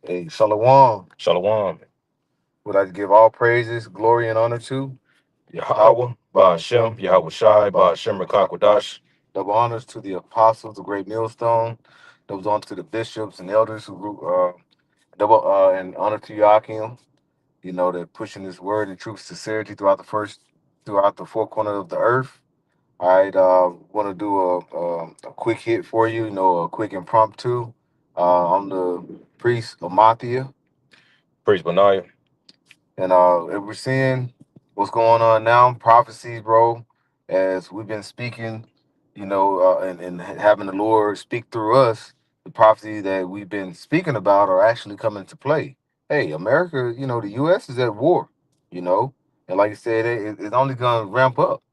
Hey, Shalom. Shalom. Would I give all praises, glory, and honor to Yahweh, Yahweh, Ba'ashem, Ba'ashem, Yahweh Yahweh Shai, Shai, Ba'ashem, Ba'ashem, Rakakwadash. double honors to the apostles, the great millstone. Double honor to the bishops and elders double and honor to Yakim. They're pushing this word and truth, sincerity throughout the four corners of the earth. All right, want to do a quick hit for you. A quick impromptu. I'm the priest Amathia. Praise Benaiah. And we're seeing what's going on now, prophecies, bro, as we've been speaking, and having the Lord speak through us, the prophecies that we've been speaking about are actually coming into play. Hey, America, the U.S. is at war, you know, and like you said, it's only going to ramp up.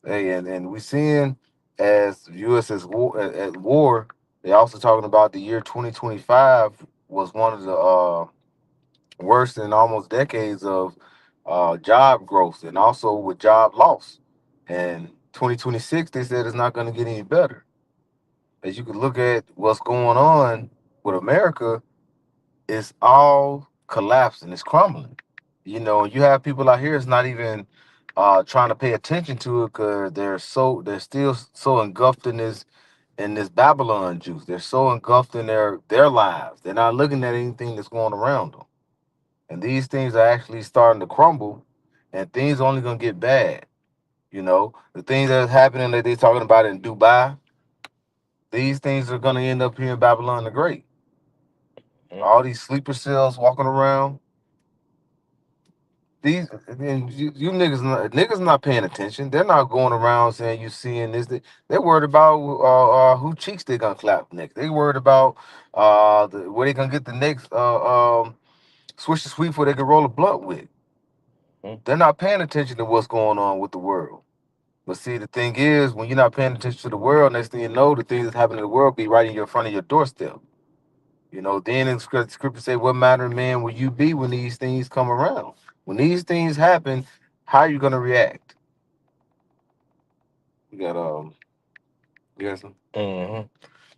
Hey, and we're seeing as the U.S. is at war, they're also talking about the year 2025 was one of the worse than almost decades of job growth and also with job loss. And 2026, they said it's not going to get any better. As you can look at what's going on with America, it's all collapsing, it's crumbling. You have people out here that's not even trying to pay attention to it because they're still so engulfed in this Babylon juice. They're so engulfed in their lives. They're not looking at anything that's going around them. And these things are actually starting to crumble, and things are only gonna get bad. The things that's happening that they're talking about in Dubai, these things are gonna end up here in Babylon the Great. Mhm. All these sleeper cells walking around. These and you niggas not paying attention. They're not going around saying you seeing this. They're worried about who cheeks they gonna clap next. They worried about where they gonna get the next switch the sweep where they can roll a blunt with. Mhm. They're not paying attention to what's going on with the world. But see, the thing is, when you're not paying attention to the world, next thing you know, the things that happen in the world be right in your front of your doorstep. Then in scripture say, "What manner of man will you be when these things come around? When these things happen, how are you gonna react?" You got yes. Mhm.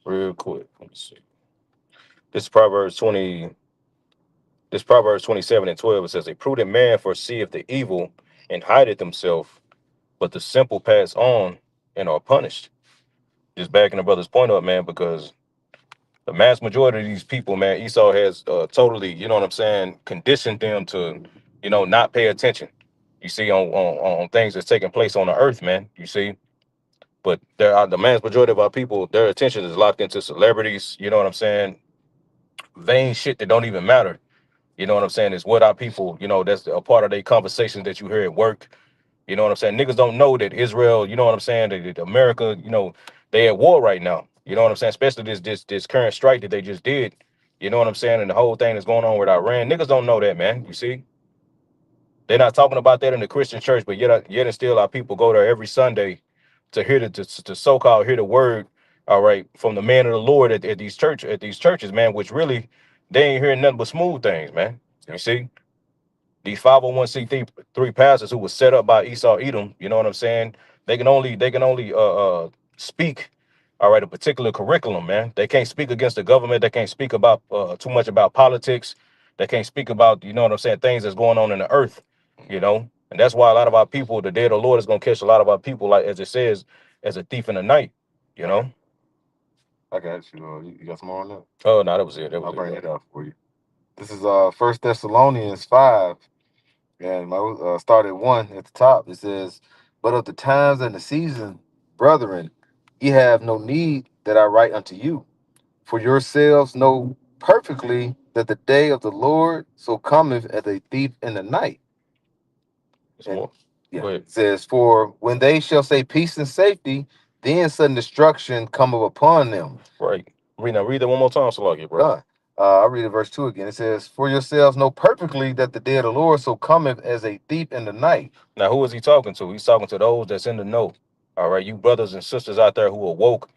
Real quick. Let me see. This Proverbs 20, this Proverbs 27:12, it says, a prudent man foreseeth the evil and hideth himself, but the simple pass on and are punished. Just backing the brother's point up, man, because the mass majority of these people, man, Esau has totally, you know what I'm saying, conditioned them to, not pay attention. You see, on things that's taking place on the earth, man. You see, but there are the mass majority of our people, their attention is locked into celebrities. You know what I'm saying? Vain shit that don't even matter. You know what I'm saying? Is what our people, that's a part of their conversations that you hear at work. You know what I'm saying? Niggas don't know that Israel, you know what I'm saying, that America, they at war right now. You know what I'm saying? Especially this current strike that they just did. You know what I'm saying? And the whole thing that's going on with Iran. Niggas don't know that, man. You see? They're not talking about that in the Christian church, but yet and still our people go there every Sunday to hear to so-called hear the word, all right, from the man of the Lord at these churches, man, which really they ain't hearing nothing but smooth things, man. You see? These 501c3 pastors who was set up by Esau Edom, you know what I'm saying? They can only speak, all right, a particular curriculum, man. They can't speak against the government. They can't speak about too much about politics. They can't speak about, you know what I'm saying, things that's going on in the earth, And that's why a lot of our people, the day of the Lord is gonna catch a lot of our people, like as it says, as a thief in the night, you Right. know. I got you. You got some more on that? Oh no, that was it. That I'll was it, bring bro. it up for you. This is First Thessalonians 5. And I start at 1 at the top. It says, "But of the times and the season, brethren, ye have no need that I write unto you. For yourselves know perfectly that the day of the Lord so cometh as a thief in the night." It's And more. yeah, Go ahead. it says, "For when they shall say peace and safety, then sudden destruction cometh upon them." Right. Read that one more time, so like it, bro. Done. I'll read verse 2 again. It says, "For yourselves know perfectly that the day of the Lord so cometh as a thief in the night." Now, who is he talking to? He's talking to those that's in the know. All right, you brothers and sisters out there who are woke,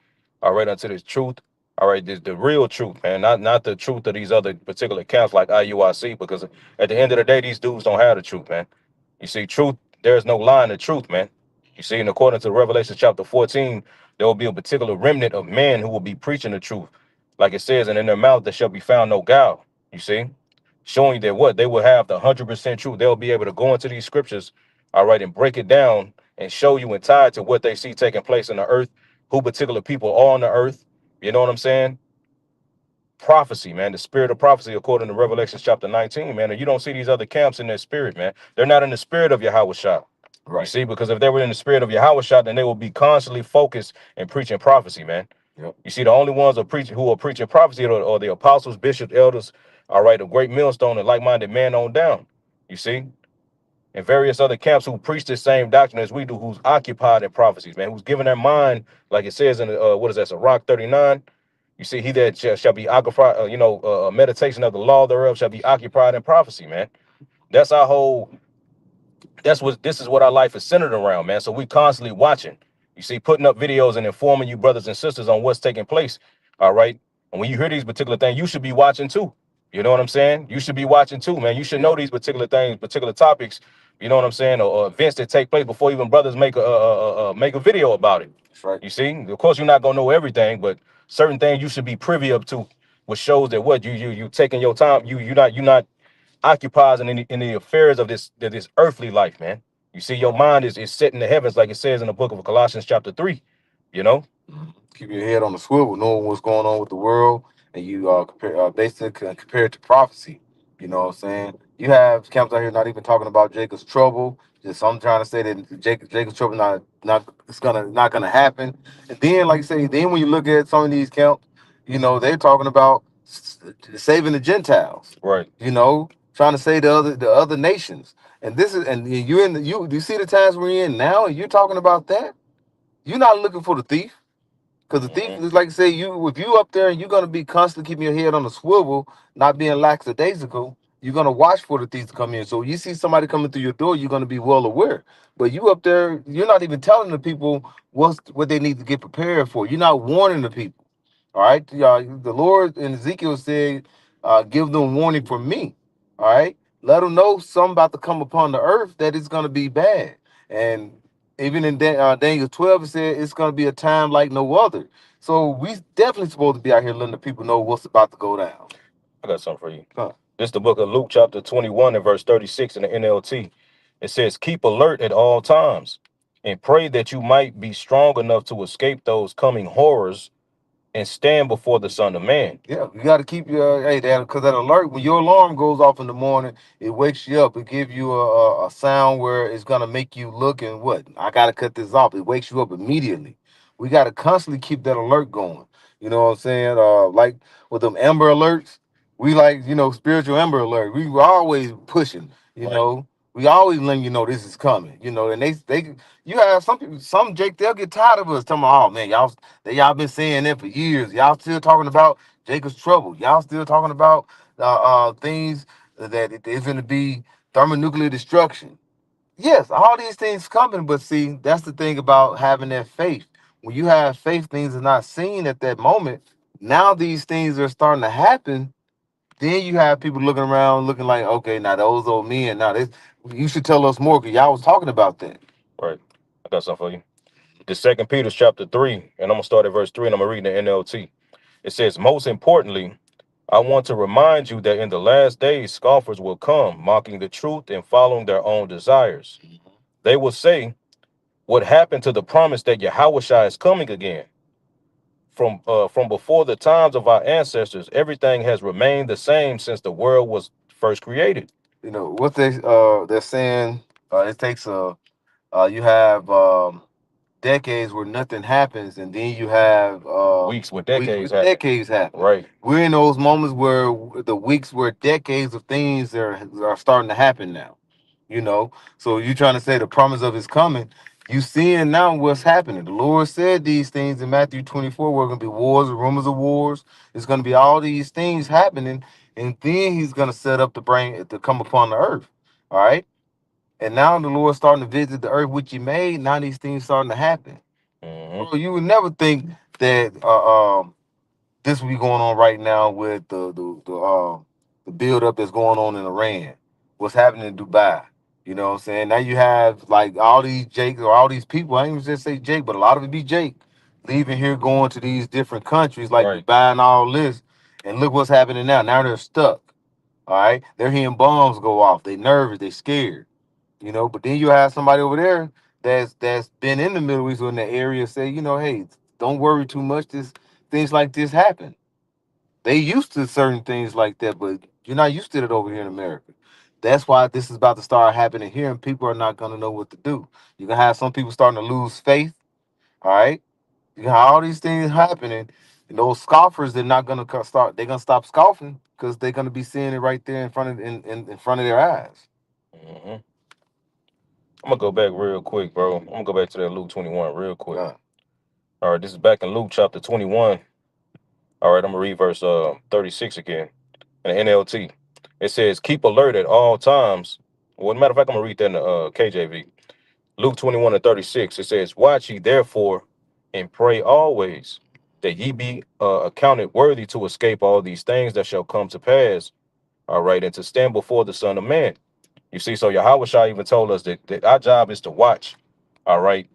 all right, unto this truth. All right, this the real truth, man, not the truth of these other particular camps like IUIC, because at the end of the day, these dudes don't have the truth, man. You see, truth, there's no lie in the truth, man. You see, and according to Revelation chapter 14, there will be a particular remnant of men who will be preaching the truth. Like it says, and in their mouth there shall be found no guile. You see, showing that what they will have the 100% truth. They'll be able to go into these scriptures, all right, and break it down and show you and tie it to what they see taking place in the earth, who particular people are on the earth. You know what I'm saying? Prophecy, man, the spirit of prophecy, according to Revelation chapter 19, man. And you don't see these other camps in their spirit, man. They're not in the spirit of Yahweh Shah. You Right. see, because if they were in the spirit of Yahweh Shah, then they will be constantly focused and preaching prophecy, man. Yep. You see, the only ones who are preaching prophecy are the apostles, bishops, elders, all right, a great millstone and like-minded man on down. You see, and various other camps who preach the same doctrine as we do, who's occupied in prophecies, man, who's given their mind, like it says in what is that, Sirach 39. You see, he that shall be occupied, meditation of the law thereof shall be occupied in prophecy, man. That's our whole this is what our life is centered around, man. So we constantly watching. You see, putting up videos and informing you brothers and sisters on what's taking place. All right. And when you hear these particular things, you should be watching too. You know what I'm saying? You should be watching too, man. You should know these particular things, particular topics. You know what I'm saying, or events that take place before even brothers make a video about it. That's right. You see, of course, you're not gonna know everything, but certain things you should be privy up to, which shows that what you taking your time. You're not occupies in the affairs of this earthly life, man. You see, your mind is set in the heavens, like it says in the book of Colossians, chapter 3. You know, Keep your head on the swivel, knowing what's going on with the world, and you basically compare it to prophecy. You know what I'm saying? You have camps out here not even talking about Jacob's trouble. Just I'm trying to say that Jacob's trouble not gonna happen. And then, like I say, then when you look at some of these camps, you know they're talking about saving the Gentiles. right? You know, trying to save the other nations. And this is and you in the, you see the times we're in now, and you're talking about that. You're not looking for the thief. Because the thief Mhm. is like say you if you up there and you're gonna be constantly keeping your head on the swivel, not being lackadaisical, you're gonna watch for the thief to come in. So you see somebody coming through your door, you're gonna be well aware. But you up there, you're not even telling the people what they need to get prepared for. You're not warning the people. All right. The Lord in Ezekiel said, give them warning from me. All right. Let them know something about to come upon the earth that is gonna be bad. And even in Daniel 12, it said it's going to be a time like no other. So we definitely supposed to be out here letting the people know what's about to go down. I got something for you. Huh. This is the book of Luke, chapter 21, and verse 36 in the NLT. It says, "Keep alert at all times, and pray that you might be strong enough to escape those coming horrors and stand before the Son of Man." Yeah, you got to keep your hey that because that alert when your alarm goes off in the morning, it wakes you up. It gives you a sound where it's gonna make you look and what I got to cut this off. It wakes you up immediately. We got to constantly keep that alert going. You know what I'm saying? Like with them Amber Alerts, we like spiritual Amber Alert. We were always pushing. You Right. know, we always letting you know this is coming. You know, and they you have some people, some Jake, they'll get tired of us talking about, oh man, y'all been saying that for years. Y'all still talking about Jacob's trouble. Y'all still talking about things that it is going to be thermonuclear destruction. Yes, all these things coming, but see, that's the thing about having that faith. When you have faith, things are not seen at that moment. Now these things are starting to happen. Then you have people looking around, looking like, okay, now those old men. Now this, you should tell us more because y'all was talking about that. Right. I got something for you. The Second Peter chapter 3, and I'm gonna start at verse 3, and I'm gonna read the NLT. It says, "Most importantly, I want to remind you that in the last days scoffers will come, mocking the truth and following their own desires. They will say, 'What happened to the promise that Yahushua is coming again? From before the times of our ancestors, everything has remained the same since the world was first created.'" You know what they're saying. It takes a you have decades where nothing happens, and then you have Weeks with weeks decades where happen. decades happen. Right. We're in those moments where the weeks where decades of things are starting to happen now. You know, so you trying to say the promise of his coming. You seeing now what's happening. The Lord said these things in Matthew 24, where going to be wars and rumors of wars. It's going to be all these things happening, and then he's going to set up to bring it to come upon the earth. All right. And now the Lord's starting to visit the earth which He made. Now these things starting to happen. Hmm. Bro, you would never think that this would be going on right now with the build up that's going on in Iran. What's happening in Dubai? You know what I'm saying? Now you have like all these Jake or all these people. I ain't even just say Jake, but a lot of it be Jake leaving here, going to these different countries like Right. Dubai and all this. And look what's happening now. Now they're stuck. All right, they're hearing bombs go off. They nervous. They scared. You know, but then you have somebody over there that's been in the Middle East or in the area say, you know, hey, don't worry too much. This things like this happen. They used to certain things like that, but you're not used to it over here in America. That's why this is about to start happening here, and people are not going to know what to do. You're gonna have some people starting to lose faith. All right, you got all these things happening, and those scoffers they're not gonna start. They're gonna stop scoffing because they're gonna be seeing it right there in front of in front of their eyes. Hmm. I'm gonna go back real quick, bro. I'm gonna go back to that Luke 21 real quick. Yeah. All right, this is back in Luke chapter 21. All right, I'm gonna read verse 36 again in the NLT. It says, "Keep alert at all times." Well, matter of fact, I'm gonna read that in the KJV. Luke 21 and 36. It says, "Watch ye therefore and pray always, that ye be accounted worthy to escape all these things that shall come to pass. All right, and to stand before the Son of Man." You see, so Yahweh Shah even told us that our job is to watch. All right.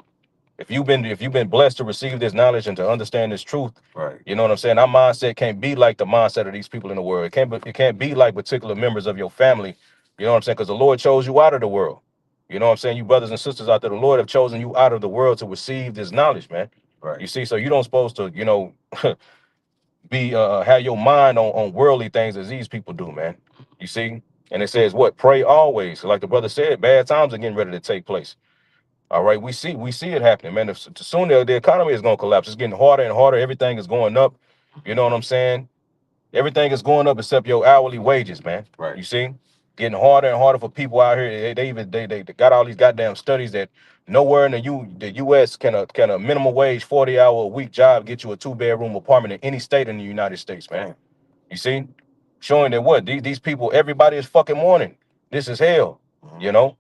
If you've been blessed to receive this knowledge and to understand this truth, Right. you know what I'm saying? Our mindset can't be like the mindset of these people in the world. It can't be like particular members of your family. You know what I'm saying? Because the Lord chose you out of the world. You know what I'm saying? You brothers and sisters out there, the Lord have chosen you out of the world to receive this knowledge, man. Right. You see, so you don't supposed to, be have your mind on worldly things as these people do, man. You see? And it says what? Pray always. Like the brother said, bad times are getting ready to take place. All right, we see it happening, man. Soon the economy is gonna collapse. It's getting harder and harder. Everything is going up. You know what I'm saying? Everything is going up except your hourly wages, man. Right. You see, getting harder and harder for people out here. They got all these goddamn studies that nowhere in the U.S. can a minimum wage 40-hour a week job get you a 2-bedroom apartment in any state in the United States, man. You see, showing that what these people, everybody is fucking mourning. This is hell, you know.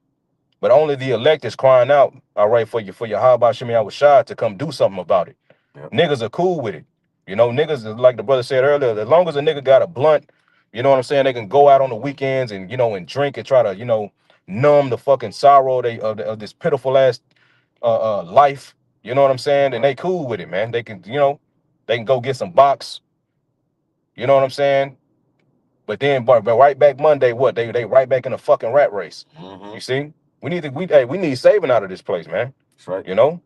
But only the elect is crying out, all right, for your how about Shemi Awashad to come do something about it. Yep. Niggas are cool with it. You know, niggas, like the brother said earlier, as long as a nigga got a blunt, you know what I'm saying, they can go out on the weekends and, and drink and try to, numb the fucking sorrow of this pitiful ass life. You know what I'm saying? And they cool with it, man. They can go get some box. You know what I'm saying? But then, but right back Monday, what they right back in a fucking rat race. Mm-hmm. You see, we need saving out of this place, man. That's right. You know.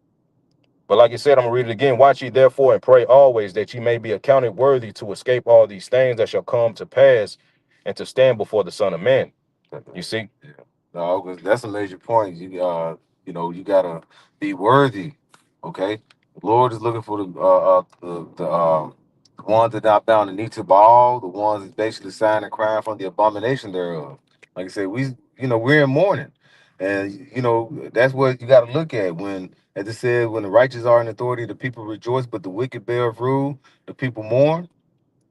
But like you said, I'm gonna read it again. Watch ye therefore and pray always that ye may be accounted worthy to escape all these things that shall come to pass, and to stand before the Son of Man. You see. Yeah. No, 'cause that's a major point. You gotta be worthy. Okay. The Lord is looking for the ones that not bound in to Baal, the ones that basically sign and crying from the abomination thereof. Like I said, we're in mourning. And that's what you gotta look at when, as it said, when the righteous are in authority, the people rejoice, but the wicked bear of rule, the people mourn.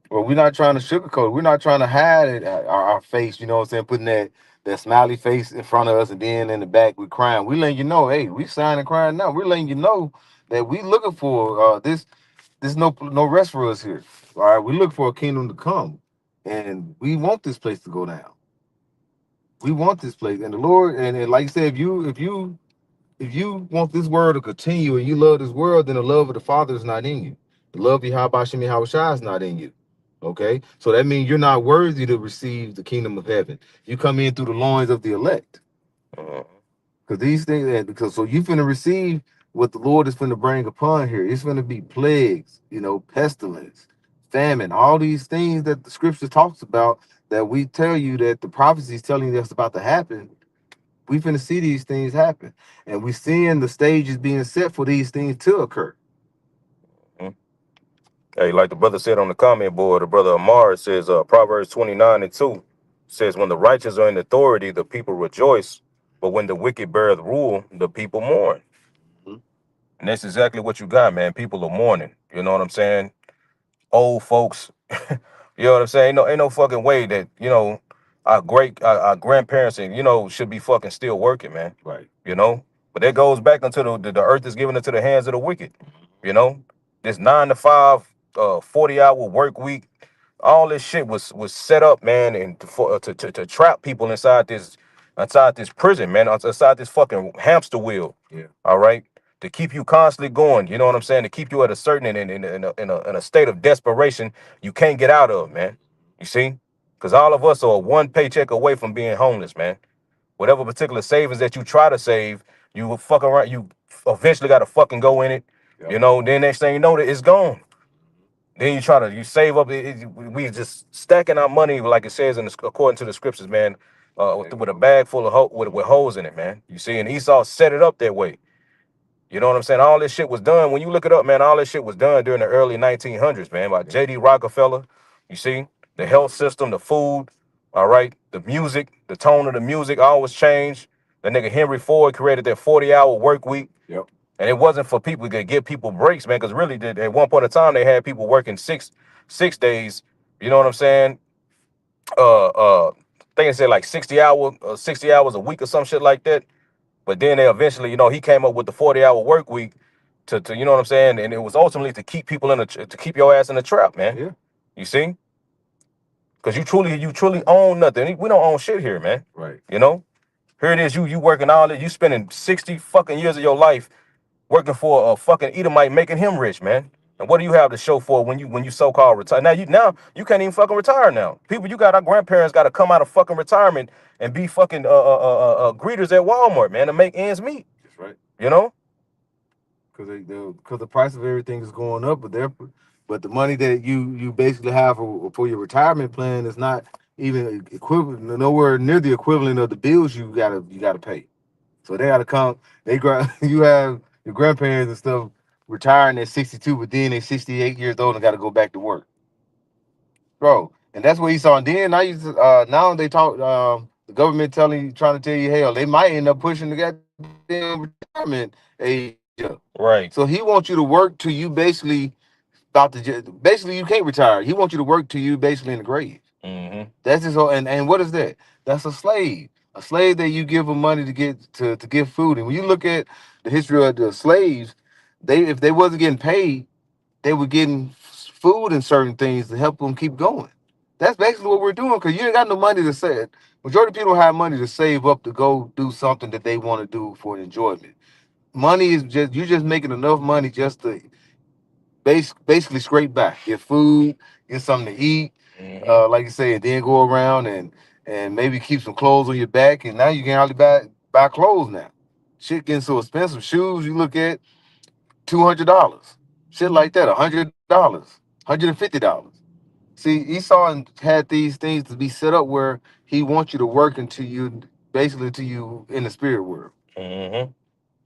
Well, we're not trying to sugarcoat it. We're not trying to hide it, our face, you know what I'm saying? Putting that smiley face in front of us and then in the back we're crying. We letting you know, hey, we signing crying now. We're letting you know that we looking for this no rest for us here. All right, we look for a kingdom to come. And we want this place to go down. We want this place. And the Lord, and like you said, if you want this world to continue and you love this world, then the love of the Father is not in you. The love of Yahweh Shemi Hawashai is not in you. Okay, so that means you're not worthy to receive the kingdom of heaven. You come in through the loins of the elect, Uh, because these things, because so you finna receive what the Lord is finna bring upon here. It's finna be plagues, pestilence, famine, all these things that the scripture talks about. That we tell you that the prophecy is telling us about to happen. We finna see these things happen, and we seeing the stages being set for these things to occur. Hey, like the brother said on the comment board, the brother Amar says, Proverbs 29 and 2 says, when the righteous are in authority, the people rejoice, but when the wicked beareth rule, the people mourn. Mhm. And that's exactly what you got, man. People are mourning. You know what I'm saying? Old folks, you know what I'm saying? Ain't no fucking way that, our grandparents and, should be fucking still working, man. Right. You know? But that goes back until the earth is given into the hands of the wicked. You know? This 9 to 5, 40-hour work week, all this shit was set up, man, and to trap people inside this prison, man, inside this fucking hamster wheel. Yeah. All right, to keep you constantly going. You know what I'm saying? To keep you at a certain in a state of desperation you can't get out of, man. You see? Because all of us are one paycheck away from being homeless, man. Whatever particular savings that you try to save, you will fuck around. You eventually got to fucking go in it. Yep. You know, then next thing you know, that it's gone. Then you save up. We just stacking our money, like it says according to the scriptures, man, with a bag full of with holes in it, man. You see, and Esau set it up that way. You know what I'm saying? All this shit was done. When you look it up, man, all this shit was done during the early 1900s, man, by J.D. Rockefeller. You see, the health system, the food, all right, the music, the tone of the music always changed. The nigga Henry Ford created that 40-hour work week. Yep. And it wasn't for people to give people breaks, man, because really, at one point in time, they had people working six days. You know what I'm saying? I think it said like 60 hours a week or some shit like that. But then they eventually, he came up with the 40-hour work week to you know what I'm saying? And it was ultimately to keep people to keep your ass in the trap, man. Yeah. You see? Because you truly own nothing. We don't own shit here, man. Right. You know? Here it is, you working all that, you spending 60 fucking years of your life working for a fucking Edomite, making him rich, man. And what do you have to show for when you so-called retire? Now you can't even fucking retire now. Our grandparents got to come out of fucking retirement and be fucking greeters at Walmart, man, to make ends meet. That's right. You know, because the price of everything is going up, but the money that you basically have for your retirement plan is not even equivalent, nowhere near the equivalent of the bills you gotta pay. So they gotta come. You have your grandparents and stuff retiring at 62, but then they're 68 years old and got to go back to work, bro. And that's what he saw. And then now they talk. The government trying to tell you, hell, they might end up pushing the goddamn retirement age up. right. So he wants you to work till you basically you can't retire. He wants you to work till you basically in the grave. Mm-hmm. That's his whole. And what is that? That's a slave. A slave that you give him money to get food. And when you look at the history of the slaves, if they wasn't getting paid, they were getting food and certain things to help them keep going. That's basically what we're doing because you ain't got no money to save. Majority of people don't have money to save up to go do something that they want to do for enjoyment. Money is just you're just making enough money just to basically scrape back, get food, get something to eat, like you say, and then go around and maybe keep some clothes on your back. And now you can hardly buy clothes now. Shit getting so expensive. Shoes you look at $200, shit like that, $100, $150. See, Esau had these things to be set up where he wants you to work until you in the spirit world. Mm-hmm.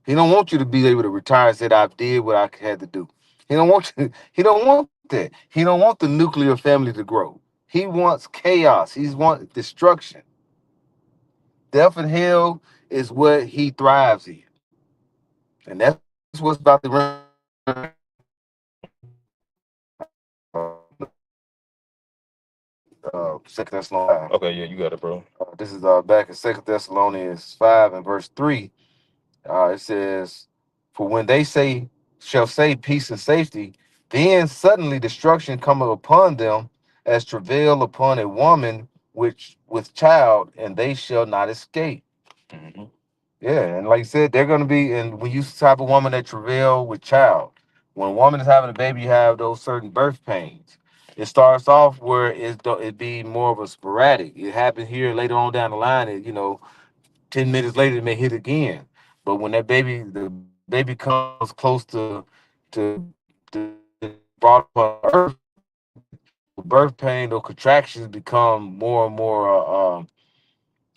He don't want you to be able to retire and say, I did what I had to do. He don't want you, he don't want that. He don't want the nuclear family to grow. He wants chaos. He wants destruction. Death and hell is what he thrives in. And that's what's about to run Second Thessalonians 5. Okay, yeah, you got it, bro. This is back in Second Thessalonians 5 and verse 3. It says, "For when they shall say peace and safety, then suddenly destruction cometh upon them, as travail upon a woman which with child, and they shall not escape." Mm-hmm. Yeah, and like you said, they're gonna be. And when you type of woman that travail with child, when a woman is having a baby, you have those certain birth pains. It starts off where it be more of a sporadic. It happens here later on down the line. 10 minutes later it may hit again. But when the baby comes close to brought up on earth, birth pain or contractions become more and more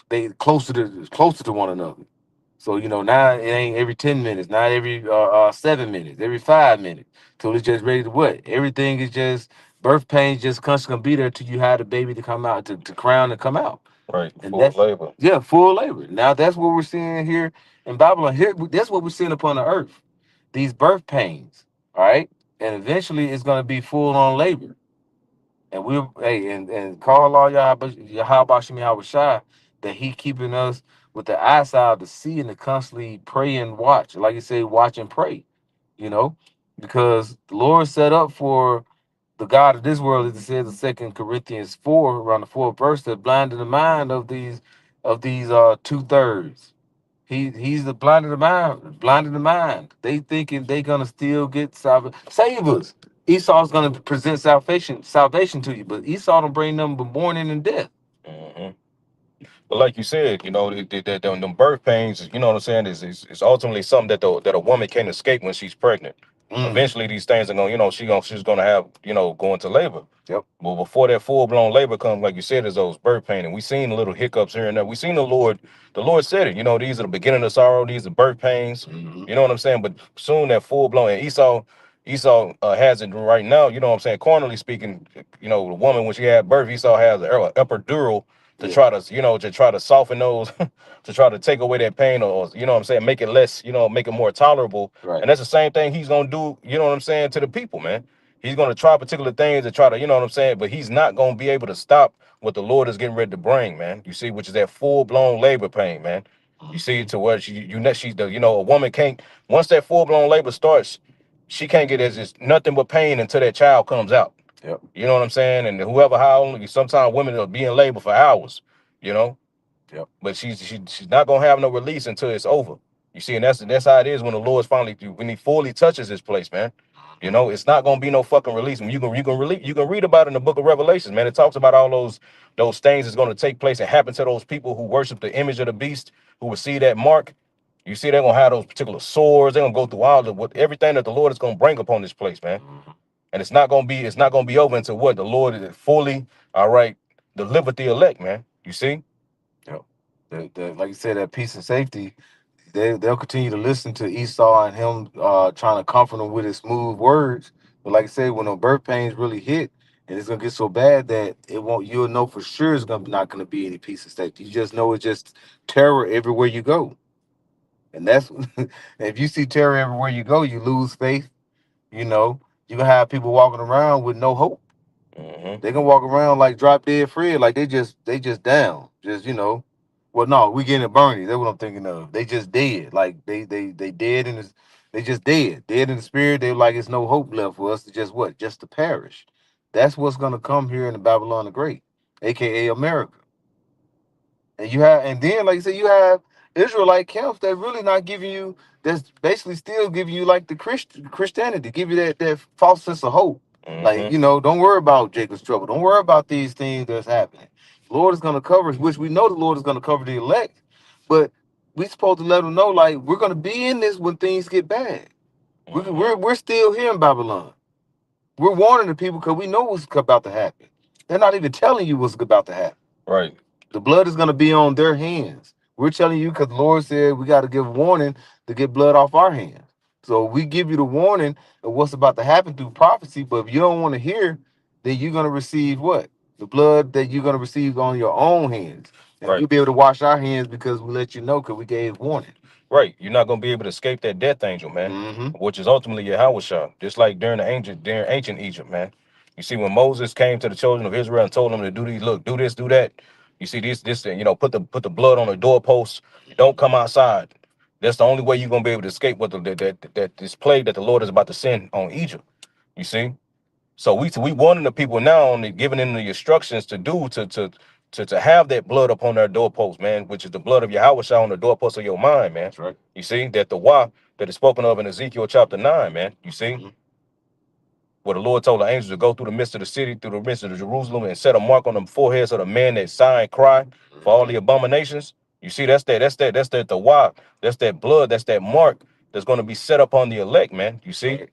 they closer to one another. So now it ain't every 10 minutes, not every 7 minutes, every 5 minutes, till it's just ready to what? Everything is just birth pains just constantly gonna be there till you have the baby to come out to crown and come out. Right, And full labor. Yeah, full labor. Now that's what we're seeing here in Babylon. Here, that's what we're seeing upon the earth. These birth pains, all right, and eventually it's going to be full on labor. And and call all Yahweh Shai that he keeping us with the eyesight to see and to constantly pray and watch. Like you say, watch and pray. You know, because the Lord set up for the God of this world, as it says in 2 Corinthians 4, around the fourth verse, that blinded the mind of these 2/3. He's the blinded the mind. They thinking they gonna still get save us. Esau's gonna present salvation to you, but Esau don't bring nothing but mourning and death. Hmm. But like you said, them birth pains, you know what I'm saying, is ultimately something that a woman can't escape when she's pregnant. Mm. Eventually, these things are going, she's gonna have, go into labor. Yep. But before that full blown labor comes, like you said, is those birth pain, and we seen little hiccups here and there. We seen the Lord said it. These are the beginning of sorrow. These are birth pains. Hmm. You know what I'm saying? But soon that full blown, and Esau has it right now. You know what I'm saying? Carnally speaking, the woman when she had birth, Esau has an epidural to Yeah. try to soften those, to try to take away that pain, or you know what I'm saying, make it less, make it more tolerable. Right. And that's the same thing he's gonna do. You know what I'm saying, to the people, man. He's going to try particular things to try to, you know what I'm saying? But he's not going to be able to stop what the Lord is getting ready to bring, man. You see, which is that full blown labor pain, man. You see, to where a woman can't, once that full blown labor starts, she can't get as it's nothing but pain until that child comes out. Yep. You know what I'm saying? And whoever, how long, sometimes women will be in labor for hours, you know? Yep. But she's not gonna have no release until it's over. You see, and that's how it is when the Lord's finally when he fully touches this place, man. It's not gonna be no fucking release. When you can read about it in the book of Revelations, man. It talks about all those things that's gonna take place and happen to those people who worship the image of the beast, who will see that mark. You see, they're gonna have those particular swords, they're gonna go through all the what everything that the Lord is gonna bring upon this place, man. And it's not gonna be over until what the Lord is fully, all right, delivered the elect, man. You see? Yep. Like you said, that peace and safety, they'll continue to listen to Esau and him trying to comfort them with his smooth words. But like I said, when the birth pains really hit, and it's gonna get so bad that it won't, you'll know for sure it's gonna not gonna be any peace and safety. You just know it's just terror everywhere you go, and that's if you see terror everywhere you go, you lose faith. You know, you gonna have people walking around with no hope. Hmm. They can walk around like drop dead Fred, like they just down, just Well, no, we getting a Bernie. That's what I'm thinking of. They just dead, like they dead in this. They just dead in the spirit. They like it's no hope left for us to just what, just to perish. That's what's gonna come here in the Babylon the Great, aka America. And then like I said, you have Israelite camps that really not giving you, that's basically still giving you like the Christianity, give you that false sense of hope. Like, Hmm. don't worry about Jacob's trouble. Don't worry about these things that's happening. The Lord is gonna cover us, which we know the Lord is gonna cover the elect, but we supposed to let them know like we're gonna be in this when things get bad. We're still here in Babylon. We're warning the people because we know what's about to happen. They're not even telling you what's about to happen. Right. The blood is going to be on their hands. We're telling you because the Lord said we got to give warning to get blood off our hands. So we give you the warning of what's about to happen through prophecy. But if you don't want to hear, then you're going to receive what? The blood that you're going to receive on your own hands. And Right. you'll be able to wash our hands because we let you know because we gave warning. Right. You're not gonna be able to escape that death angel, man, Mm-hmm. which is ultimately Yahweh. Just like during ancient Egypt, man. You see, when Moses came to the children of Israel and told them to do these, look, do this, do that. You see, this, put the blood on the doorpost. Don't come outside. That's the only way you're gonna be able to escape what that this plague that the Lord is about to send on Egypt. You see. So we warning the people now and giving them the instructions to do to have that blood upon their doorpost, man, which is the blood of Yahweh on the doorpost of your mind, man. That's right. You see that the wah that is spoken of in Ezekiel chapter 9, man. You see Mhm. where the Lord told the angels to go through the midst of the city, through the midst of Jerusalem, and set a mark on the foreheads of the men that sigh and cry for all the abominations. You see, that's that the wah, that's that blood, that's that mark that's going to be set upon the elect, man. You see. Right.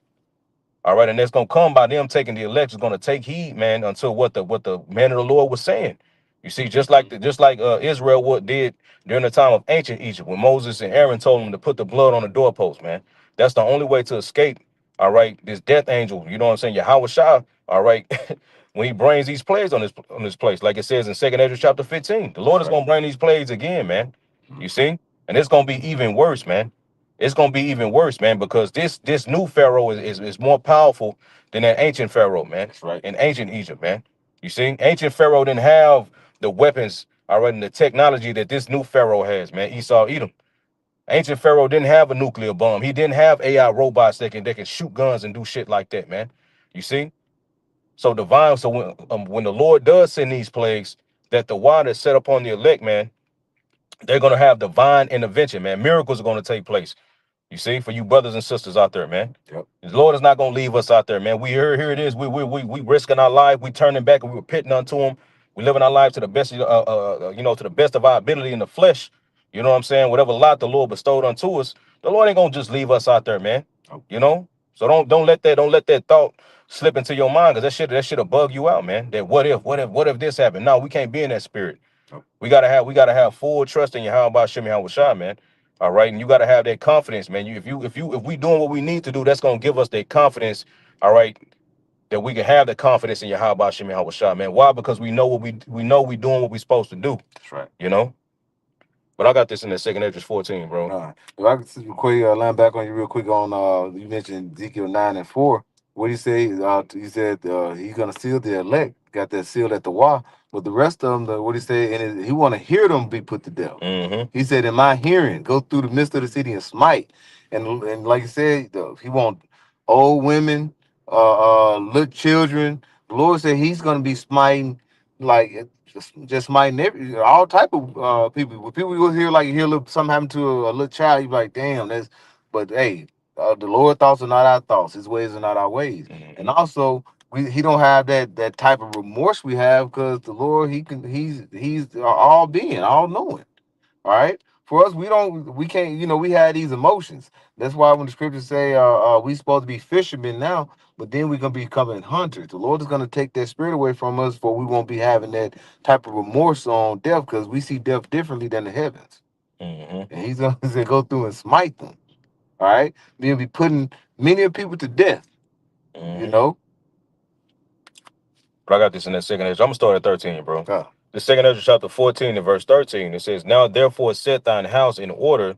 All right, and that's gonna come by them taking the elect is gonna take heed, man, until what the man of the Lord was saying. You see, just like Israel what did during the time of ancient Egypt, when Moses and Aaron told them to put the blood on the doorpost, man. That's the only way to escape. All right, this death angel, you know what I'm saying? Yahweh Shah, all right, when he brings these plagues on this place, like it says in Second Ezra chapter 15, the That's Lord is right. gonna bring these plagues again, man. You see, and it's gonna be even worse, man. It's gonna be even worse, man, because this new Pharaoh is more powerful than that ancient Pharaoh, man, That's right. in ancient Egypt, man. You see, ancient Pharaoh didn't have the weapons, all right, and the technology that this new Pharaoh has, man. Esau, Edom. Ancient Pharaoh didn't have a nuclear bomb. He didn't have AI robots that can shoot guns and do shit like that, man. You see? So divine. So when the Lord does send these plagues, that the water set upon the elect, man, they're gonna have divine intervention, man. Miracles are gonna take place. You see, for you brothers and sisters out there, man. Yep. The Lord is not gonna leave us out there, man. We here it is. We risking our life. We turning back and we repenting unto Him. We living our lives to the best, to the best of our ability in the flesh. You know what I'm saying? Whatever lot the Lord bestowed unto us, the Lord ain't gonna just leave us out there, man. Nope. You know. So don't let that thought slip into your mind, because that shit'll bug you out, man. That what if this happened? No, we can't be in that spirit. Nope. We gotta have full trust in Yahweh Shem Yahweh, man. All right, and you got to have that confidence, man. If we doing what we need to do, that's gonna give us that confidence. All right, that we can have the confidence in Yahweh Shem Yahweh, man. Why? Because we doing what we supposed to do. That's right. You know. But I got this in the second Esdras 14, bro. All right. If I could just quick line back on you real quick on you mentioned Ezekiel 9:4. What do you say? You said he's gonna seal the elect. Got that sealed at the wall. But the rest of them, what do you say? And he want to hear them be put to death. Mm-hmm. He said, "In my hearing, go through the midst of the city and smite." And like you said, he want old women, little children. The Lord said He's gonna be smiting like just smiting all type of people. When people go hear hear something happen to a little child, you be like, "Damn, that's." But hey, the Lord thoughts are not our thoughts. His ways are not our ways. Mm-hmm. And also, He don't have that type of remorse we have, because the Lord He's all being, all knowing. All right. For us, we can't, we had these emotions. That's why when the scriptures say we supposed to be fishermen now, but then we're gonna be becoming hunters. The Lord is gonna take that spirit away from us, for we won't be having that type of remorse on death, because we see death differently than the heavens. Mm-hmm. And He's gonna say, go through and smite them. All right. We'll be putting many of people to death. Mm-hmm. You know. But I got this in that second Esdras. I'm gonna start at 13, bro. Uh, The second Esdras chapter 14 and verse 13. It says, "Now therefore set thine house in order,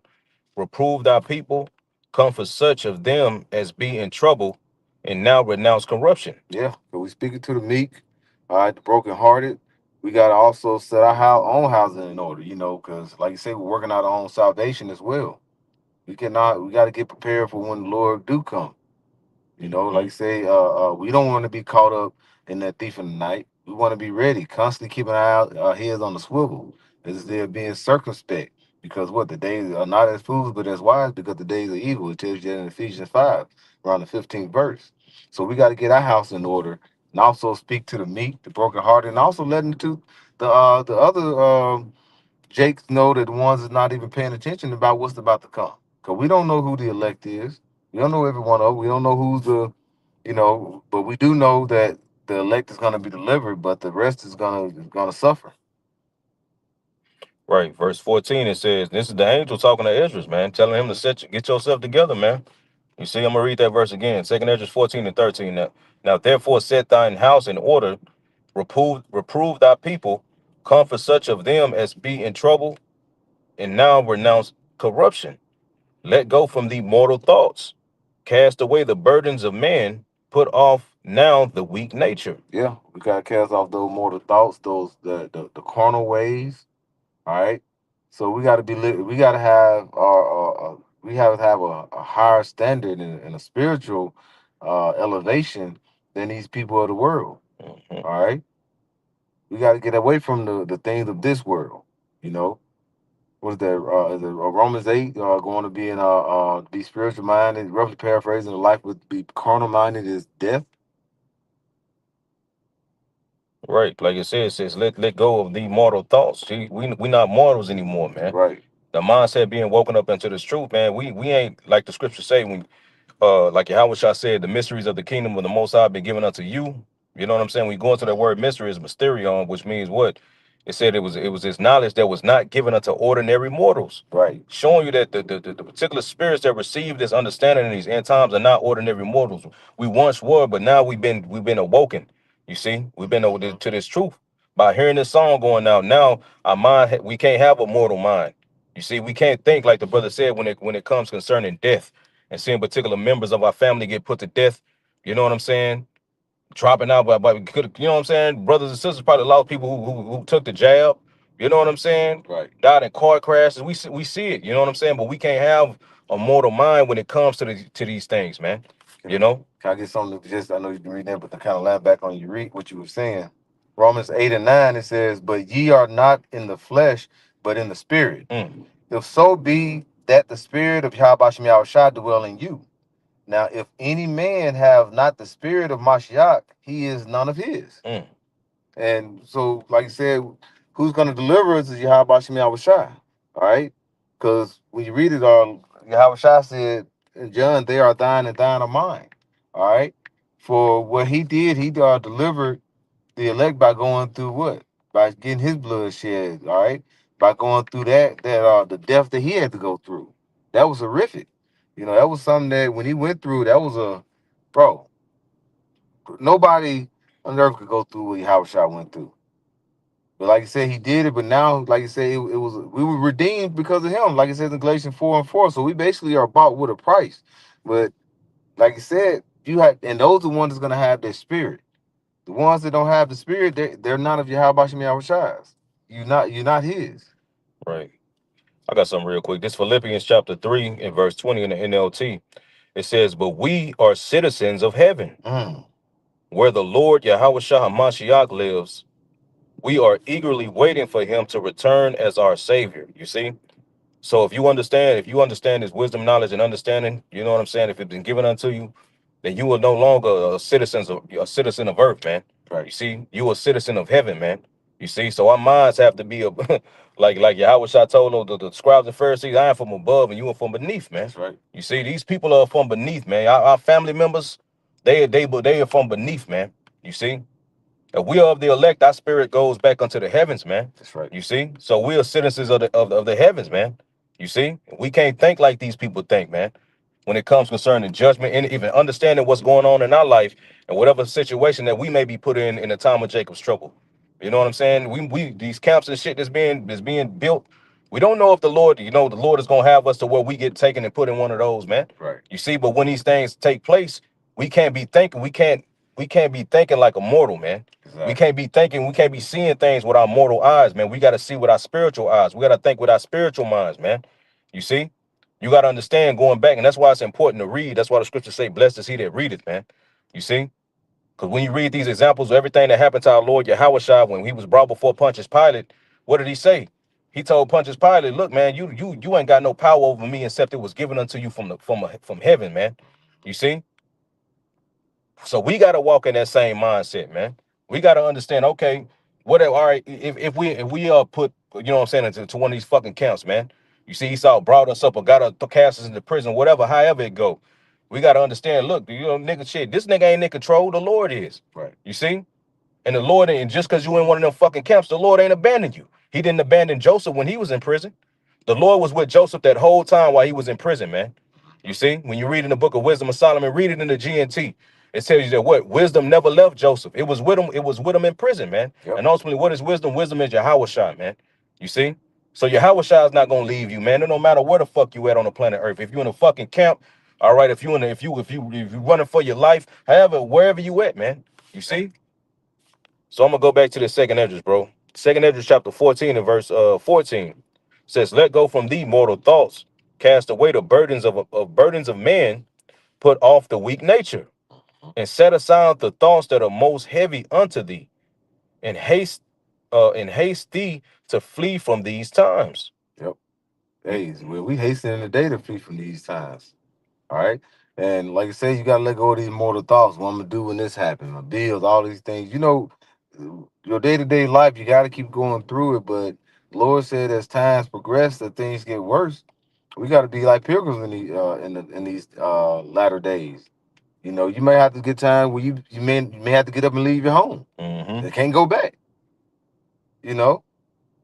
reprove thy people, comfort such of them as be in trouble, and now renounce corruption." Yeah. So we speaking to the meek, all right, the brokenhearted. We gotta also set our own housing in order, because like you say, we're working out our own salvation as well. We got to get prepared for when the Lord do come. Like you say, we don't want to be caught up in that thief in the night. We want to be ready, constantly keeping our heads on the swivel, as they're being circumspect. Because what, the days are not as fools, but as wise, because the days are evil. It tells you that in Ephesians 5, around the 15th verse. So we got to get our house in order, and also speak to the meek, the brokenhearted, and also letting to the other Jakes know that the ones that's not even paying attention about what's about to come. Because we don't know who the elect is. We don't know every one of them. We don't know who's but we do know that the elect is going to be delivered, but the rest is gonna suffer. Right. Verse 14, it says, this is the angel talking to Esdras, man, telling him to get yourself together, man. You see, I'm going to read that verse again. Second Esdras 14 and 13. Now therefore set thine house in order, reprove thy people, comfort such of them as be in trouble, and now renounce corruption. Let go from thee mortal thoughts. Cast away the burdens of man. Put off now the weak nature. Yeah, we gotta cast off those mortal thoughts, those the carnal ways. All right. So we got to we got to have we have to have a higher standard and a spiritual elevation than these people of the world. Mhm. All right. We got to get away from the things of this world. You know, what is that? Is it Romans 8 going to be in be spiritual minded? Roughly paraphrasing, the life would be carnal minded is death. Right, like it says, let go of the mortal thoughts. See, we not mortals anymore, man. Right. The mindset being woken up into this truth, man. We ain't like the scriptures say, when like Yahweh Shah said, the mysteries of the kingdom of the Most High been given unto you. You know what I'm saying? We go into that word mystery is mysterion, which means what? It said it was this knowledge that was not given unto ordinary mortals. Right. Showing you that the particular spirits that receive this understanding in these end times are not ordinary mortals. We once were, but now we've been awoken. You see, we've been to this truth by hearing this song going out. Now our mind, we can't have a mortal mind. You see, we can't think like the brother said when it comes concerning death and seeing particular members of our family get put to death. You know what I'm saying? Dropping out, but we could, you know what I'm saying? Brothers and sisters, probably a lot of people who took the jab. You know what I'm saying? Right. Died in car crashes. We see it. You know what I'm saying? But we can't have a mortal mind when it comes to these things, man. You know? Can I get something to just, I know you can read that, but to kind of land back on you read what you were saying. Romans 8 and 9, it says, "But ye are not in the flesh, but in the spirit. Mm. If so be that the spirit of Yahweh Shem Yahushua dwell in you. Now, if any man have not the spirit of Mashiach, he is none of his. Mm. And so, like you said, who's going to deliver us is Yahweh Shem Yahushua. All right? Because when you read it, Yahushua said in John, they are thine and thine are mine. All right? For what he did, he delivered the elect by going through what? By getting his blood shed, all right? By going through the death that he had to go through. That was horrific. You know, that was something that when he went through, that was bro, nobody on earth could go through what Yahushua went through. But like I said, he did it, but now, like I said, it was we were redeemed because of him, like it says in Galatians 4:4. So we basically are bought with a price. But like I said, you have, and those are the ones that's gonna have their spirit. The ones that don't have the spirit, they're not of Yahweh Shem Yahushua. You're not his. Right. I got something real quick. This Philippians chapter 3 and verse 20 in the NLT. It says, "But we are citizens of heaven, where the Lord Yahweh Shah Hamashiach lives. We are eagerly waiting for him to return as our Savior." You see? So if you understand his wisdom, knowledge, and understanding, you know what I'm saying? If it's been given unto you, then you are no longer a citizen of earth, man. Right. You see, you a citizen of heaven, man. You see, so our minds have to be a like Yahweh Shah told the scribes and Pharisees, I am from above and you are from beneath, man. That's right. You see, these people are from beneath, man. Our family members, they are from beneath, man. You see, if we are of the elect, our spirit goes back unto the heavens, man. That's right. You see, so we are citizens of the heavens, man. You see, we can't think like these people think, man. When it comes concerning judgment and even understanding what's going on in our life and whatever situation that we may be put in the time of Jacob's trouble. You know what I'm saying? We these camps and shit that's being built. We don't know if the Lord, the Lord is gonna have us to where we get taken and put in one of those, man. Right. You see, but when these things take place, we can't be thinking. We can't be thinking like a mortal, man. Exactly. We can't be seeing things with our mortal eyes, man. We got to see with our spiritual eyes. We got to think with our spiritual minds, man. You see? You got to understand going back, and that's why it's important to read. That's why the scriptures say, blessed is he that readeth, man. You see? Because when you read these examples of everything that happened to our Lord Yahushua when he was brought before Pontius Pilate, what did he say? He told Pontius Pilate, look, man, you ain't got no power over me except it was given unto you from heaven, man. You see? So we got to walk in that same mindset, man. We got to understand, okay, whatever. All right, if we put, you know what I'm saying, into one of these fucking camps, man. You see, Esau brought us up or got us to cast us into prison, whatever, however it go. We got to understand, look, nigga, shit, this nigga ain't in control. The Lord is. Right. You see? And the Lord, and just because you in one of them fucking camps, the Lord ain't abandoned you. He didn't abandon Joseph when he was in prison. The Lord was with Joseph that whole time while he was in prison, man. You see, when you read in the book of Wisdom of Solomon, read it in the GNT. It tells you that what wisdom never left Joseph. It was with him. It was with him in prison, man. Yep. And ultimately, what is wisdom? Wisdom is Yahweh Shai, man. You see, so Yahweh Shai is not gonna leave you, man. It don't matter where the fuck you at on the planet Earth. If you in a fucking camp, all right. If you running for your life, however, wherever you at, man. You see. So I'm gonna go back to the second Esdras, bro. Second Esdras chapter 14 and verse 14 says, "Let go from thee mortal thoughts, cast away the burdens of man, put off the weak nature, and set aside the thoughts that are most heavy unto thee, and haste thee to flee from these times." Yep. Hey, we hastening the day to flee from these times. All right. And like I said, you gotta let go of these mortal thoughts. What I'm gonna do when this happens, my bills, all these things. Your day-to-day life, you gotta keep going through it. But the Lord said as times progress, that things get worse. We gotta be like pilgrims in these latter days. You may have to get time where you may have to get up and leave your home. Mm-hmm. They can't go back. You know.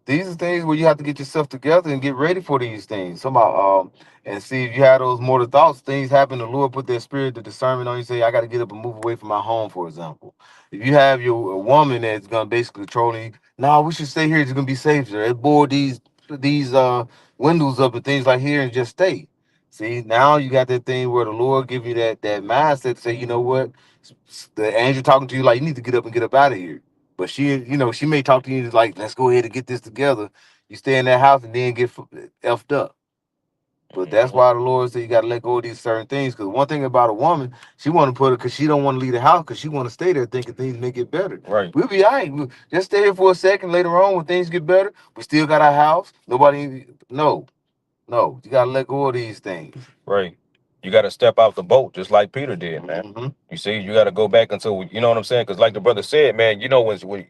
These are things where you have to get yourself together and get ready for these things. Somehow, and see if you have those mortal thoughts, things happen. The Lord put their spirit, the discernment on you. Say, I got to get up and move away from my home, for example. If you have a woman that's gonna basically controlling you, no, we should stay here. It's gonna be safer. Let's board these windows up and things like here and just stay. See, now you got that thing where the Lord give you that mindset to say, you know what, the angel talking to you like you need to get up and get up out of here. But she may talk to you like, let's go ahead and get this together. You stay in that house and then get effed up. But that's why the Lord said you got to let go of these certain things. Because one thing about a woman, she want to put it because she don't want to leave the house because she want to stay there thinking things may get better. Right. We'll be all right. Just stay here for a second. Later on, when things get better, we still got our house. No. No, you gotta let go of these things. Right. You got to step out the boat just like Peter did, man. Mm-hmm. You see, you got to go back until you know what I'm saying. Because like the brother said, man, you know when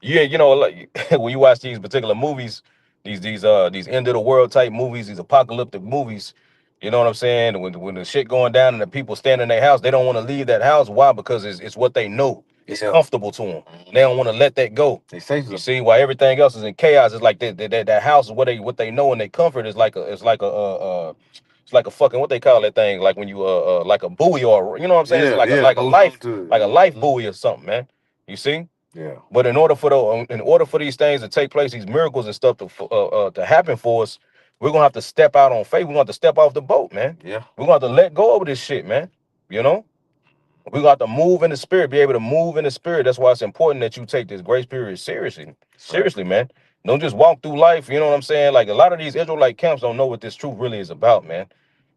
yeah, you know, like when you watch these particular movies, these end of the world type movies, these apocalyptic movies, you know what I'm saying? When the shit going down and the people stand in their house, they don't want to leave that house. Why? Because it's what they know. It's Yeah. comfortable to them. They don't want to let that go. They say You so. see, while everything else is in chaos, it's like that house is what they know and they comfort is like it's like a fucking what they call that thing like when you like a buoy or you know what I'm saying? It's Yeah, yeah. like a Hold on life to it. like a life Mhm. buoy or something, man. You see? Yeah. But in order for these things to take place, these miracles and stuff to happen for us, we're gonna have to step out on faith. We're gonna have to step off the boat, man. Yeah. We're gonna have to let go of this shit, man. You know, we're gonna have to move in the spirit, be able to move in the spirit. That's why it's important that you take this grace period seriously. Right. Seriously, man. Don't just walk through life. You know what I'm saying? Like a lot of these Israelite camps don't know what this truth really is about, man.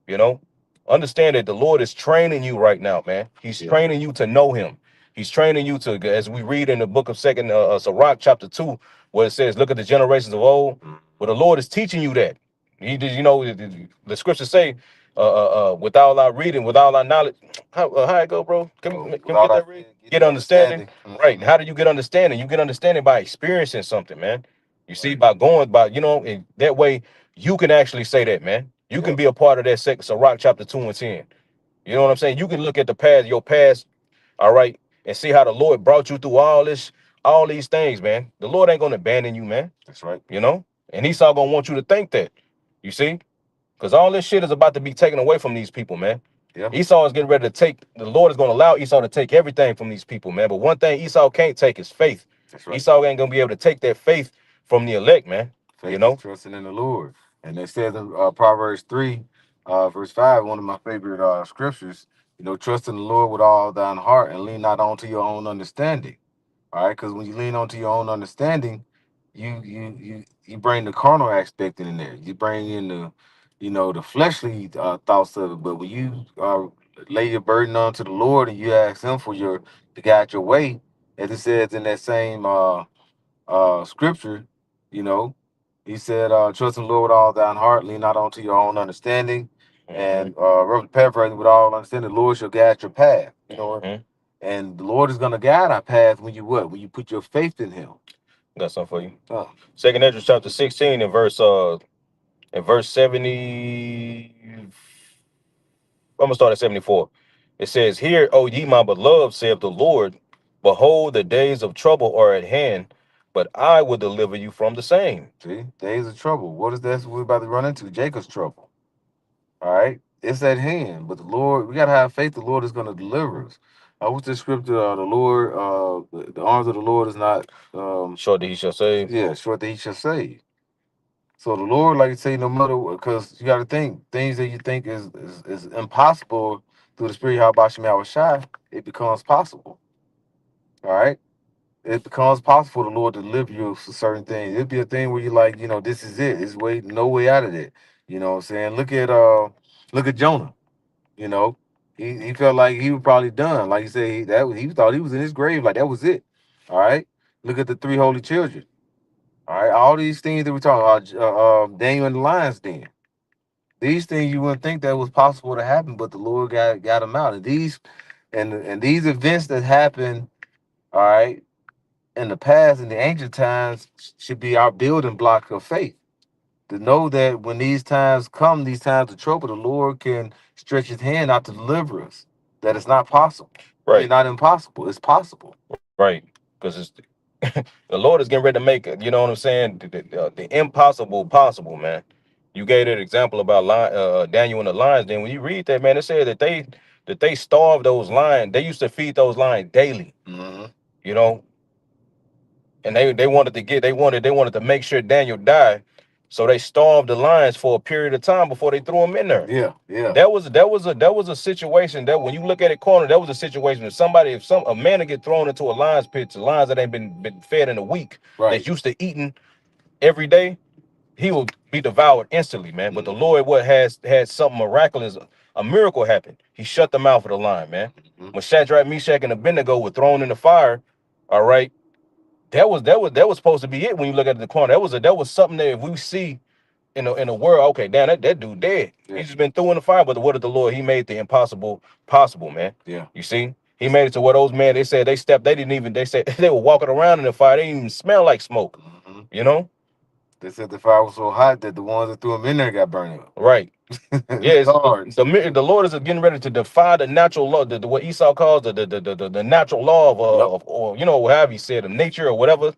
You know, understand that the Lord is training you right now, man. He's Yeah. training you to know Him. He's training you to, as we read in the book of Second Sirach, chapter 2, where it says, "Look at the generations of old." Mhm. Well, the Lord is teaching you that. He did, you know, the scriptures say, "With all our reading, with all our knowledge." How it go, bro? Can we Without get I that read? get Get the understanding, understanding. right? Mhm. How do you get understanding? You get understanding by experiencing something, man. You see, Right. by going by, you know, and that way you can actually say that, man. You can Yep. be a part of that second Sirach chapter 2 and 10. You know what I'm saying? You can look at the past, your past, all right, and see how the Lord brought you through all these things, man. The Lord ain't gonna abandon you, man. That's right. You know? And He's all gonna want you to think that. You see? Because all this shit is about to be taken away from these people, man. Yeah. Esau is getting ready to take, the Lord is going to allow Esau to take everything from these people, man. But one thing Esau can't take is faith. That's right. Esau ain't going to be able to take that faith from the elect, man. You Faith is know? trusting in the Lord. And it says in Proverbs 3, verse 5, one of my favorite scriptures, trust in the Lord with all thine heart and lean not onto your own understanding. All right, because when you lean onto your own understanding, you bring the carnal aspect in there. You bring in the fleshly thoughts of it. But when you lay your burden onto the Lord and you ask Him for to guide your way, as it says in that same scripture, you know, He said, "Trust in the Lord with all thine heart, lean not onto your own understanding." And paraphrasing, with all understanding, the Lord shall guide your path. Mhm. And the Lord is going to guide our path when you what? When you put your faith in Him. Got something for you. Oh, Second Ezra chapter 16 and verse 70. I'm gonna start at 74. It says, "Hear, O ye my beloved, saith the Lord, behold, the days of trouble are at hand, but I will deliver you from the same." see, days of trouble. What is that we're about to run into? Jacob's trouble. All right, it's at hand. But the Lord, we gotta have faith. The Lord is going to deliver us. What's the scripture? The Lord, the arms of the Lord is not, Short that he shall save. yeah, short that He shall save. So the Lord, like you say, no matter what, because you got to think things that you think is impossible through the Spirit, how about Shema Shai, it becomes possible. All right, it becomes possible for the Lord to deliver you for certain things. It'd be a thing where you're like, this is it. It's way no way out of it. You know what I'm saying? Look at Jonah. You know, he felt like he was probably done. Like you said, he thought he was in his grave. Like that was it. All right. Look at the three holy children. All right, all these things that we're talking about, Daniel and the lions den. These things you wouldn't think that was possible to happen, but the Lord got them out. And these events that happen, all right, in the past in the ancient times should be our building block of faith. To know that when these times come, these times of trouble, the Lord can stretch His hand out to deliver us. That it's not possible. I mean, Right, not impossible. It's possible. right. Because it's the Lord is getting ready to make it. You know what I'm saying? The impossible possible, man. You gave that example about Daniel and the lions. Then when you read that, man, it said that they starved those lions. They used to feed those lions daily. Hmm. You know, and they wanted to they wanted to make sure Daniel died, so they starved the lions for a period of time before they threw him in there. Yeah, yeah, That was a situation that when you look at it corner, that was a situation if a man to get thrown into a lion's pit, the lions that ain't been fed in a week, right. that's used to eating every day, he will be devoured instantly, man. But the Hmm. Lord what has had something miraculous, a miracle happen. He shut the mouth of the lion, man. Hmm. When Shadrach, Meshach, and Abednego were thrown in the fire, all right, that was supposed to be it when you look at the corner. That was something that if we see, in the world. Okay, damn, that dude dead. Yeah. He's just been through in the fire. But the word of the Lord, he made the impossible possible, man. Yeah. You see, he made it to where those men, they said they stepped, they didn't even, they said they were walking around in the fire. They didn't even smell like smoke. You know? They said the fire was so hot that the ones that threw them in there got burned up. Right. Yeah, It's hard. the Lord is getting ready to defy the natural law, the what Esau calls the natural law of or you know, however he said, of nature or whatever.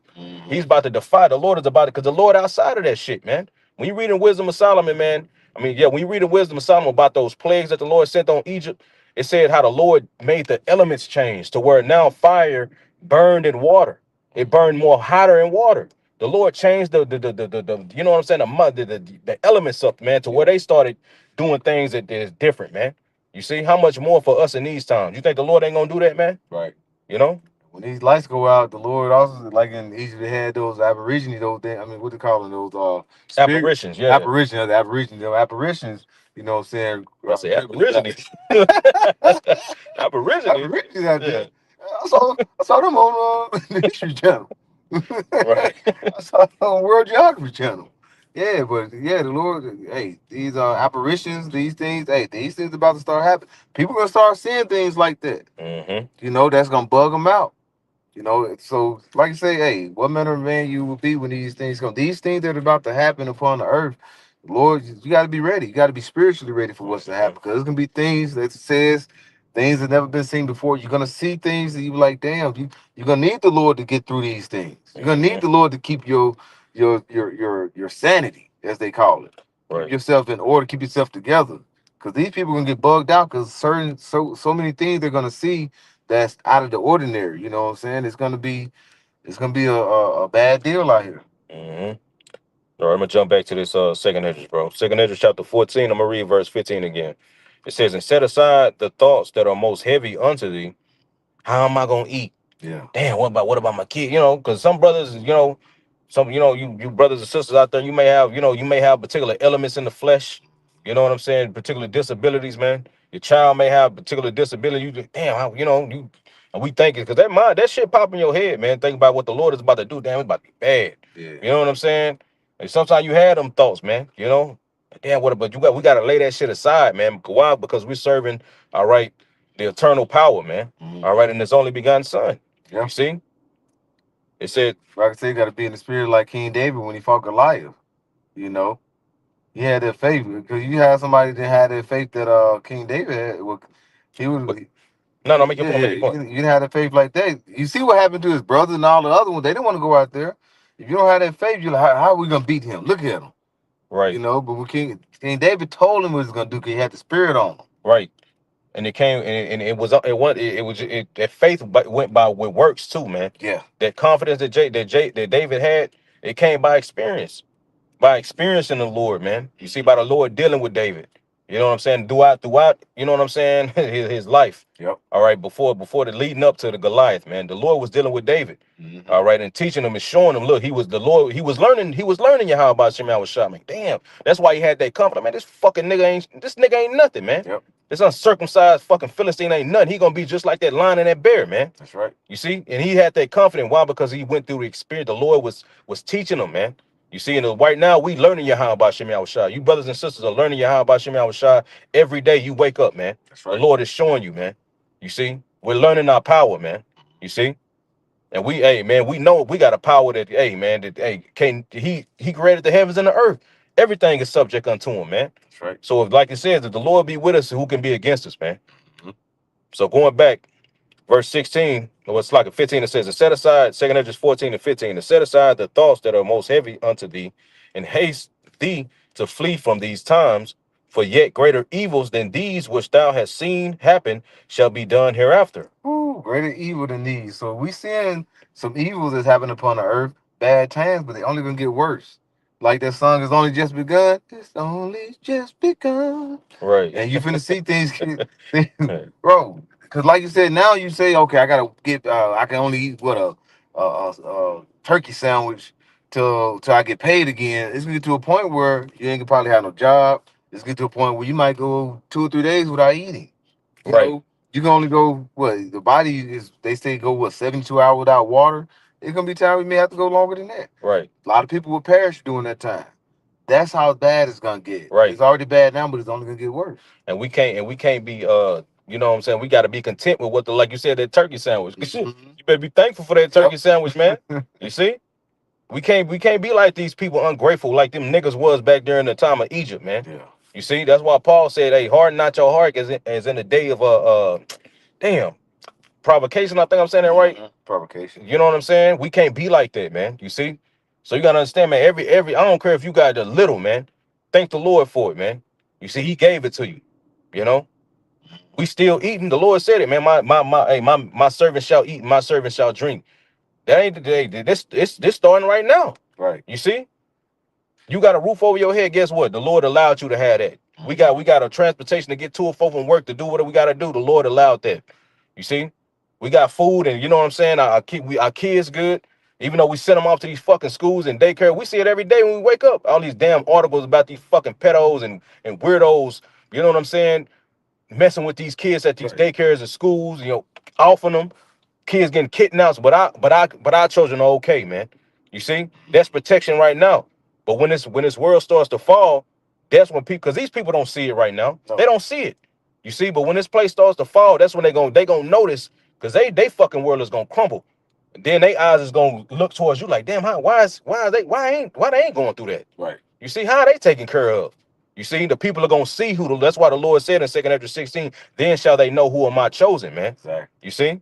He's about to defy. The Lord is about it because the Lord outside of that shit, man. When you read in Wisdom of Solomon, man, I mean, yeah, when you read in Wisdom of Solomon about those plagues that the Lord sent on Egypt, it said how the Lord made the elements change to where now fire burned in water. It burned more hotter in water. The Lord changed the you know what I'm saying, the mud, the elements up, man, to where they started doing things that is different, man. You see how much more for us in these times. You think the Lord ain't gonna do that, man? Right. You know? When these lights go out, the Lord also, like in Egypt, they had those aborigines, those things. I mean, what they call them? Those spirit Apparitions, yeah. apparitions, the aborigines, the apparitions. You know what I'm saying? I say aborigines. Aborigines. Aborigines out there. I saw them on the History Channel. Right. I saw them on World Geography Channel. Yeah, but yeah, the Lord, hey, these apparitions, these things, hey, these things about to start happening. People gonna start seeing things like that. You know, that's gonna bug them out. You know, so like you say, hey, what manner of man you will be when these things come? These things that are about to happen upon the earth, Lord, you got to be ready. You got to be spiritually ready for what's to happen because there's gonna be things that says things that never been seen before. You're gonna see things that you be like, damn, you're gonna need the Lord to get through these things. You're gonna need the Lord to keep your sanity, as they call it. Keep yourself in order, keep yourself together. Because these people are gonna get bugged out because so many things they're gonna see that's out of the ordinary. You know what I'm saying? It's gonna be a bad deal out here. All right, I'm gonna jump back to this second Esdras, bro. Second Esdras chapter 14. I'm gonna read verse 15 again. It says, and set aside the thoughts that are most heavy unto thee. How am I gonna eat? Yeah. Damn, what about my kid? You know, because some brothers, you know, you brothers and sisters out there, you may have, you may have particular elements in the flesh. You know what I'm saying? Particular disabilities, man. Your child may have particular disability. You just, damn, and we thinking because that shit pop in your head, man. Think about what the Lord is about to do. Damn, it's about to be bad. Yeah. You know what I'm saying? And sometimes you had them thoughts, man. You know, damn, but we gotta lay that shit aside, man. Why? Because we're serving, all right, the eternal power, man. All right, and His only begotten Son. Yeah. You see? It said, like I say, you got to be in the spirit like King David when he fought Goliath. You know, he had that faith because you had somebody that had that faith that King David had. Well, he was. no, make your point. Yeah, Make your point. you didn't have that faith like that. You see what happened to his brothers and all the other ones. They didn't want to go out there. If you don't have that faith, you're like, how are we gonna beat him? Look at him. Right. You know, but when King David told him what he was gonna do, because he had the spirit on him. Right. And it came, and that faith went by with works too, man. Yeah. That confidence that David had, it came by experience, by experiencing the Lord, man. You see, by the Lord dealing with David. You know what I'm saying? Throughout, you know what I'm saying? his life. Yep. All right, before the leading up to the Goliath, man, the Lord was dealing with David. All right, and teaching him and showing him, look, he was learning Yahweh about Shema was shot, man. Damn, that's why he had that confidence, man. This nigga ain't nothing, man. Yep. This uncircumcised fucking Philistine ain't nothing. He gonna be just like that lion and that bear, man. That's right. You see, and he had that confidence. Why? Because he went through the experience. The Lord was teaching him, man. You see, and right now we learning Yahweh about Shema Shah. You brothers and sisters are learning Yahweh about Shema Shah every day. You wake up, man. That's right. The Lord is showing you, man. You see, we're learning our power, man. You see, and hey, man, we know we got a power that, hey, man, he created the heavens and the earth. Everything is subject unto him, man. That's right. So if, like it says, if the Lord be with us, who can be against us, man? So going back, verse 16, or it's like a 15, it says, and set aside, second Esdras 14 and 15, and set aside the thoughts that are most heavy unto thee, and haste thee to flee from these times, for yet greater evils than these which thou hast seen happen shall be done hereafter. Ooh, greater evil than these. So we seeing some evils that's happening upon the earth, bad times, but they only gonna get worse. Like that song is only just begun. It's only just begun. Right. And you finna see things, bro. Because like you said, now you say, okay, I gotta get. I can only eat what a turkey sandwich till I get paid again. It's gonna get to a point where you ain't gonna probably have no job. It's gonna get to a point where you might go 2 or 3 days without eating. You know, you can only go what the body is. They say go what 72 hours without water. It's gonna be time we may have to go longer than that. Right. A lot of people will perish during that time. That's how bad it's gonna get. Right. It's already bad now, but it's only gonna get worse. And we can't be you know what I'm saying, we got to be content with what the, like you said, that turkey sandwich. Shit, Mhm. you better be thankful for that Yep. turkey sandwich, man. You see, we can't be like these people, ungrateful like them niggas was back during the time of Egypt, man. Yeah. You see, that's why Paul said, hey, harden not your heart as in the day of damn provocation. I think I'm saying that right. Provocation. You know what I'm saying? We can't be like that, man. You see? So you gotta understand, man. Every I don't care if you got the little, man. Thank the Lord for it, man. You see, He gave it to you. You know, we still eating. The Lord said it, man. My servant shall eat, my servant shall drink. That ain't the day. This starting right now. Right. You see, you got a roof over your head. Guess what? The Lord allowed you to have that. We got a transportation to get to or from work, to do what we got to do. The Lord allowed that. You see, we got food, and you know what I'm saying. Our kids good. Even though we send them off to these fucking schools and daycare, we see it every day when we wake up. All these damn articles about these fucking pedos and weirdos. You know what I'm saying? Messing with these kids at these Right. daycares and schools. You know, offing them. Kids getting kidnapped, but our children are okay, man. You see, that's protection right now. But when this world starts to fall, that's when people, because these people don't see it right now. No. They don't see it. You see, but when this place starts to fall, that's when they gonna notice, because they fucking world is gonna crumble. And then they eyes is gonna look towards you like, damn, why they ain't going through that? Right. You see, how are they taken care of? You see, the people are gonna see that's why the Lord said in 2 Ezra 16, then shall they know who am I chosen, man. Exactly. You see?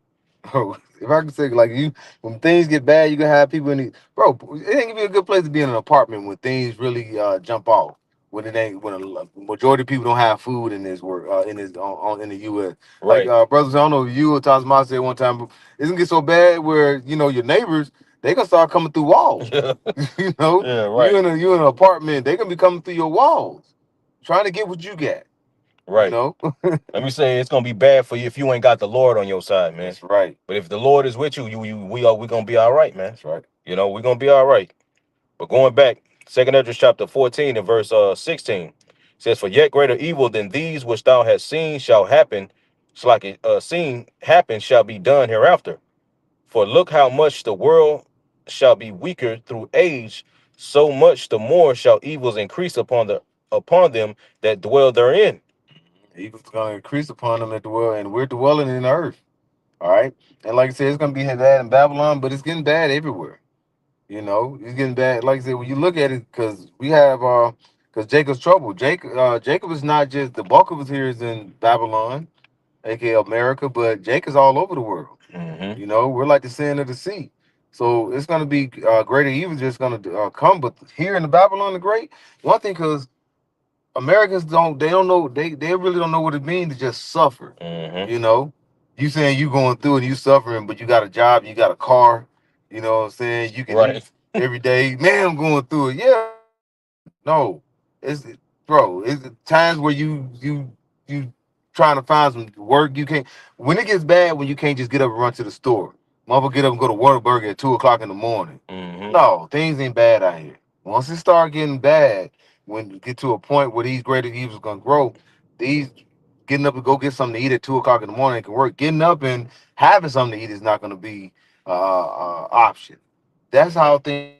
Bro, if I could say, like, you, when things get bad, you gonna have people in the, bro. It ain't gonna be a good place to be in an apartment when things really jump off. When it ain't, when a majority of people don't have food in this work, in this in the U.S. Like, Right. brothers, I don't know if you or Tasma said one time, but it doesn't get so bad where, you know, your neighbors, they gonna start coming through walls. Yeah. You know, Yeah, right. you in an apartment, they gonna be coming through your walls, trying to get what you got. You Right. know, Let me say, it's gonna be bad for you if you ain't got the Lord on your side, man. that's right. But if the Lord is with you, we gonna be all right, man. That's right. You know, we gonna be all right. But going back, 2 Ezra chapter 14 and verse 16 says, for yet greater evil than these which thou hast seen shall happen, it's like it seen happen shall be done hereafter. For look how much the world shall be weaker through age, so much the more shall evils increase upon them that dwell therein. Evil's gonna increase upon them at the world, and we're dwelling in the earth. All right, and like I said, it's gonna be bad in Babylon, but it's getting bad everywhere. You know, it's getting bad. Like I said, when you look at it, because we have because Jacob's trouble. Jacob is not just the bulk of his here is in Babylon, aka America, but Jacob's all over the world. Mm-hmm. You know, we're like the sand of the sea. So it's gonna be greater evil just gonna come, but here in the Babylon the Great, one thing because Americans don't know they really don't know what it means to just suffer. Mm-hmm. You know, you saying you going through and you suffering, but you got a job, you got a car. You know what I'm saying? You can Right. eat every day. Man, I'm going through it. Yeah, no, it's bro. It's times where you trying to find some work. You can't. When it gets bad, when you can't just get up and run to the store. Mother get up and go to Whataburger at 2 o'clock in the morning. Mm-hmm. No, things ain't bad out here. Once it start getting bad, when you get to a point where these greater evils gonna grow, these getting up to go get something to eat at 2 o'clock in the morning can work. Getting up and having something to eat is not gonna be option. That's how things